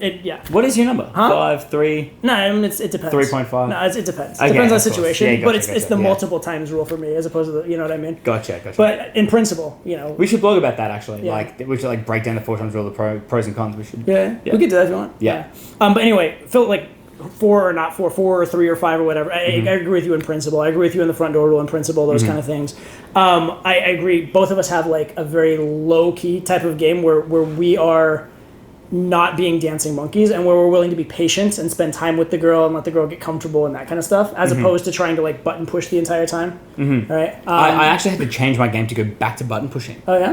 [SPEAKER 1] What is your number? 5, 3.
[SPEAKER 2] No, I mean it depends.
[SPEAKER 1] 3.5.
[SPEAKER 2] No, it depends. It depends on the situation. But it's the multiple times rule for me, as opposed to you know what I mean.
[SPEAKER 1] Gotcha.
[SPEAKER 2] But in principle,
[SPEAKER 1] we should blog about that actually. Like we should break down the 4 times rule, the pros and cons. We should.
[SPEAKER 2] Yeah. We could do that if you want.
[SPEAKER 1] Yeah.
[SPEAKER 2] But anyway, Phil, 4 or not 4 or 3 or 5 or whatever. I agree with you in principle. I agree with you in the front door rule in principle, those kind of things. I agree. Both of us have like a very low key type of game where we are not being dancing monkeys, and where we're willing to be patient and spend time with the girl and let the girl get comfortable and that kind of stuff, as opposed to trying to like button push the entire time. Right?
[SPEAKER 1] I actually had to change my game to go back to button pushing.
[SPEAKER 2] Oh yeah?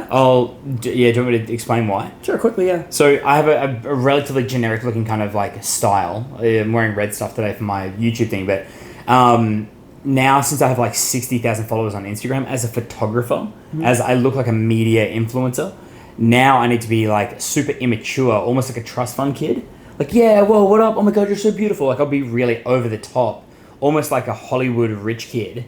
[SPEAKER 1] Do you want me to explain why?
[SPEAKER 2] Sure, quickly, yeah.
[SPEAKER 1] So I have a relatively generic looking kind of like style. I'm wearing red stuff today for my YouTube thing, but now since I have like 60,000 followers on Instagram as a photographer, as I look like a media influencer, now I need to be like super immature, almost like a trust fund kid. Like, what up? Oh my God, you're so beautiful. Like I'll be really over the top, almost like a Hollywood rich kid.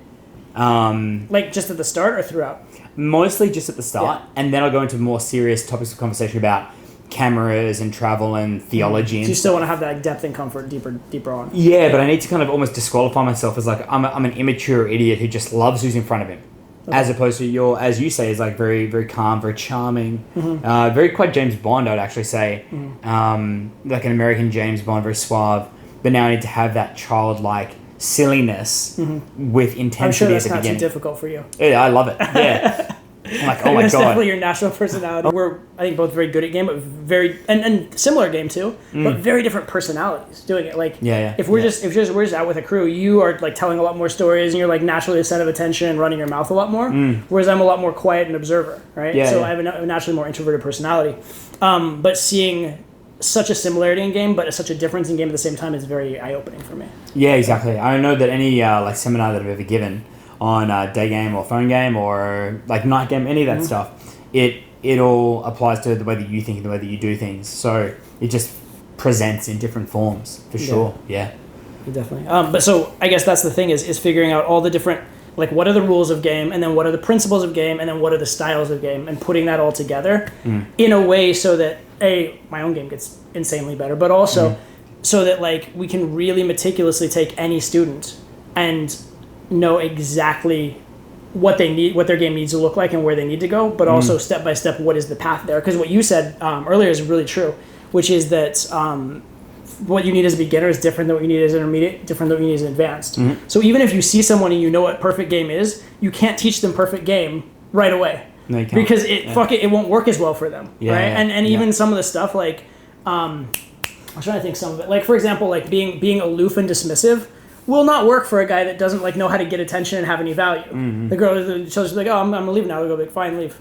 [SPEAKER 2] Like just at the start or throughout?
[SPEAKER 1] Mostly just at the start. And then I'll go into more serious topics of conversation about cameras and travel and theology.
[SPEAKER 2] So you still want to have that depth and comfort deeper on?
[SPEAKER 1] Yeah, but I need to kind of almost disqualify myself as like, I'm an immature idiot who just loves who's in front of him. Okay. As opposed to as you say, is like very, very calm, very charming, very quite James Bond, I'd actually say, like an American James Bond, very suave. But now I need to have that childlike silliness with intensity. I'm
[SPEAKER 2] sure that's
[SPEAKER 1] at the
[SPEAKER 2] not
[SPEAKER 1] beginning.
[SPEAKER 2] too difficult for you.
[SPEAKER 1] Yeah, I love it. Yeah. I'm like, oh my
[SPEAKER 2] That's
[SPEAKER 1] God.
[SPEAKER 2] definitely your natural personality. We're, I think, both very good at game, but very and similar game too, but very different personalities doing it. Like, if we're just out with a crew, you are like telling a lot more stories, and you're like naturally a center of attention and running your mouth a lot more. Whereas I'm a lot more quiet and observer, right? So I have a naturally more introverted personality. But seeing such a similarity in game, but such a difference in game at the same time is very eye-opening for me.
[SPEAKER 1] Yeah, exactly. I know that any like seminar that I've ever given on day game or phone game or like night game, any of that stuff, it all applies to the way that you think and the way that you do things. So it just presents in different forms for sure. Yeah,
[SPEAKER 2] definitely. But so I guess that's the thing is figuring out all the different, like what are the rules of game, and then what are the principles of game, and then what are the styles of game, and putting that all together in a way so that my own game gets insanely better, but also so that like we can really meticulously take any student and know exactly what they need, what their game needs to look like, and where they need to go, but also step by step what is the path there. Because what you said earlier is really true, which is that what you need as a beginner is different than what you need as an intermediate, different than what you need as an advanced. So even if you see someone and you know what perfect game is, you can't teach them perfect game right away.
[SPEAKER 1] No, you can't.
[SPEAKER 2] Because it won't work as well for them, right? And even some of the stuff like I'm trying to think some of it. Like for example, like being aloof and dismissive will not work for a guy that doesn't like know how to get attention and have any value. The girl, she'll just be like, "Oh, I'm gonna leave now." They'll go like, "Fine, leave."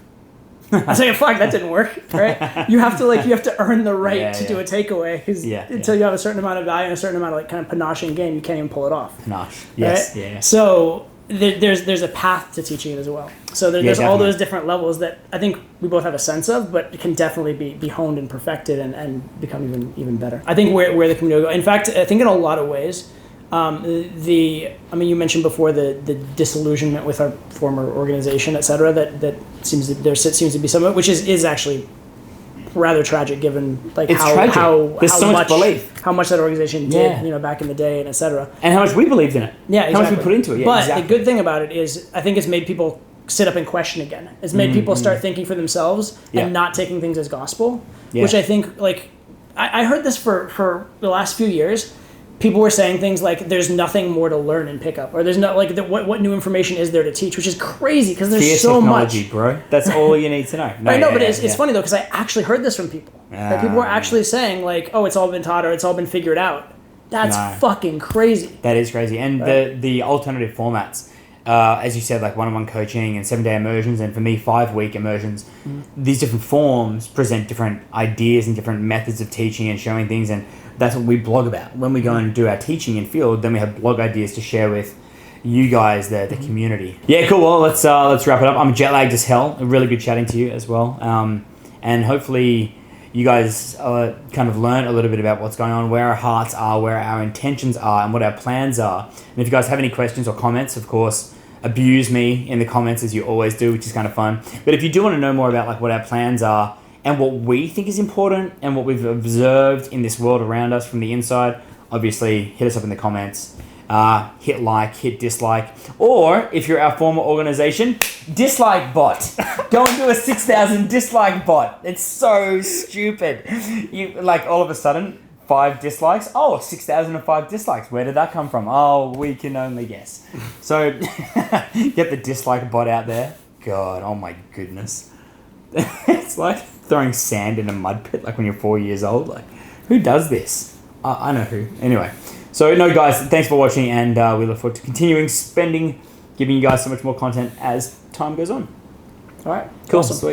[SPEAKER 2] I say, "Fuck, that didn't work." Right? You have to earn the right to do a takeaway because until you have a certain amount of value and a certain amount of like kind of panache in game, you can't even pull it off.
[SPEAKER 1] Panache, yes,
[SPEAKER 2] right? So there's a path to teaching it as well. So there's all those different levels that I think we both have a sense of, but can definitely be honed and perfected and become even better. I think where the community will go. In fact, I think in a lot of ways, You mentioned before the disillusionment with our former organization, et cetera, there seems to be some of it, which is actually rather tragic given like how much that organization did, back in the day and et cetera.
[SPEAKER 1] And how much we believed in it.
[SPEAKER 2] Yeah, exactly.
[SPEAKER 1] How much we put into it. Yeah,
[SPEAKER 2] but the good thing about it is I think it's made people sit up and question again. It's made people start thinking for themselves and not taking things as gospel, which I think, like, I heard this for the last few years. People were saying things like, there's nothing more to learn in pickup, or there's not, like, what new information is there to teach, which is crazy because there's so much.
[SPEAKER 1] Bro. That's all you need to know.
[SPEAKER 2] No, I know, but it's funny, though, because I actually heard this from people. Like, people were actually saying, like, oh, it's all been taught or it's all been figured out. That's fucking crazy.
[SPEAKER 1] That is crazy. And the alternative formats, as you said, like one-on-one coaching and 7-day immersions, and for me, 5-week immersions, these different forms present different ideas and different methods of teaching and showing things, and that's what we blog about. When we go and do our teaching in field, then we have blog ideas to share with you guys, the community. Yeah, cool. Well, let's wrap it up. I'm jet lagged as hell. Really good chatting to you as well. And hopefully you guys kind of learn a little bit about what's going on, where our hearts are, where our intentions are, and what our plans are. And if you guys have any questions or comments, of course, abuse me in the comments as you always do, which is kind of fun. But if you do want to know more about like what our plans are and what we think is important and what we've observed in this world around us from the inside, obviously hit us up in the comments. Hit like, hit dislike, or if you're our former organization, dislike bot. Go and do a 6,000 dislike bot. It's so stupid. You like all of a sudden 5 dislikes. Oh, 6,005 dislikes. Where did that come from? Oh, we can only guess. So get the dislike bot out there. God, oh my goodness. It's like throwing sand in a mud pit like when you're 4 years old. Like, who does this? I know who. Anyway. So, no, guys, thanks for watching, and we look forward to continuing giving you guys so much more content as time goes on. All right?
[SPEAKER 2] Cool. Awesome.
[SPEAKER 1] Sweet.